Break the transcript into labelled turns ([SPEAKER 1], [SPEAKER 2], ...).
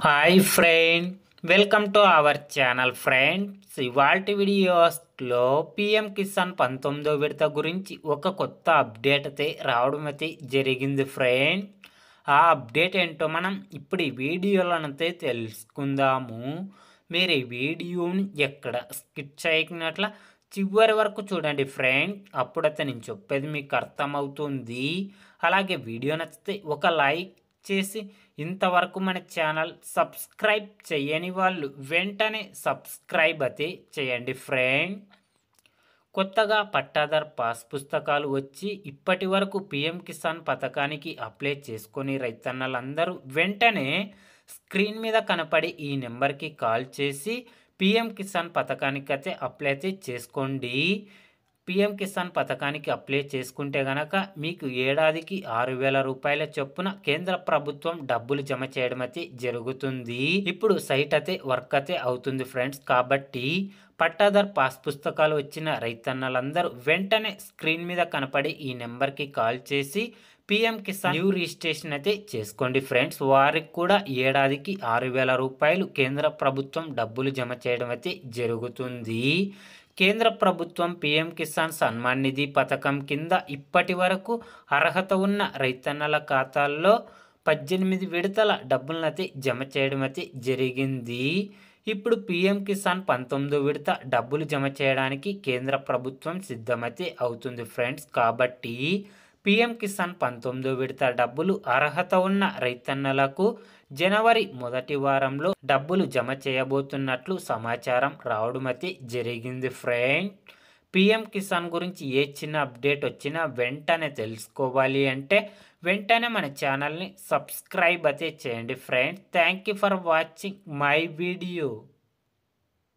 [SPEAKER 1] Hi friend, welcome to our channel friends. ఇవాల్టి వీడియోస్లో PM Kisan 19వ విడత గురించి ఒక కొత్త అప్డేట్ అయితే రావడం అయితే జరిగింది ఫ్రెండ్. ఆ అప్డేట్ ఏంటో మనం ఇప్పుడు ఈ వీడియోలోనైతే తెలుసుకుందాము. మీరు ఈ వీడియోని ఎక్కడ స్కిప్ చేయకున్నట్ల చివరి వరకు చూడండి ఫ్రెండ్, అప్పుడైతే నేను చెప్పేది మీకు అర్థమవుతుంది. అలాగే వీడియో నచ్చితే ఒక లైక్ చేసి ఇంతవరకు మన ఛానల్ సబ్స్క్రైబ్ చేయని వాళ్ళు వెంటనే సబ్స్క్రైబ్ అయితే చేయండి ఫ్రెండ్. కొత్తగా పట్టాదార్ పాస్ పుస్తకాలు వచ్చి ఇప్పటి వరకు పిఎం కిసాన్ పథకానికి అప్లై చేసుకొని రైతన్నలందరూ వెంటనే స్క్రీన్ మీద కనపడి ఈ నెంబర్కి కాల్ చేసి పిఎం కిసాన్ పథకానికి అయితే అప్లై అయితే చేసుకోండి. పిఎం కిసాన్ పథకానికి అప్లై చేసుకుంటే గనక మీకు ఏడాదికి 6,000 రూపాయల చొప్పున కేంద్ర ప్రభుత్వం డబ్బులు జమ చేయడం అయితే జరుగుతుంది. ఇప్పుడు సైట్ అయితే వర్క్ అయితే అవుతుంది ఫ్రెండ్స్. కాబట్టి పట్టాదార్ పాస్ పుస్తకాలు వచ్చిన రైతన్నలందరూ వెంటనే స్క్రీన్ మీద కనపడి ఈ నెంబర్కి కాల్ చేసి పిఎం కిసాన్ న్యూ రిజిస్ట్రేషన్ అయితే చేసుకోండి ఫ్రెండ్స్. వారికి కూడా ఏడాదికి 6,000 రూపాయలు కేంద్ర ప్రభుత్వం డబ్బులు జమ చేయడం అయితే జరుగుతుంది. కేంద్ర ప్రభుత్వం పిఎం కిసాన్ సన్మాన్ నిధి పథకం కింద ఇప్పటి వరకు అర్హత ఉన్న రైతన్నల ఖాతాల్లో 18 విడతల డబ్బులనైతే జమ చేయడం అయితే జరిగింది. ఇప్పుడు పిఎం కిసాన్ 19వ విడత డబ్బులు జమ చేయడానికి కేంద్ర ప్రభుత్వం సిద్ధమైతే అవుతుంది ఫ్రెండ్స్. కాబట్టి పిఎం కిసాన్ 19వ విడత డబ్బులు అర్హత ఉన్న రైతన్నలకు జనవరి మొదటి వారంలో డబ్బులు జమ చేయబోతున్నట్లు సమాచారం రావడం అయితే జరిగింది ఫ్రెండ్. పిఎం కిసాన్ గురించి ఏ చిన్న అప్డేట్ వచ్చినా వెంటనే తెలుసుకోవాలి అంటే వెంటనే మన ఛానల్ని సబ్స్క్రైబ్ అయితే చేయండి friends. Thank you for watching my video.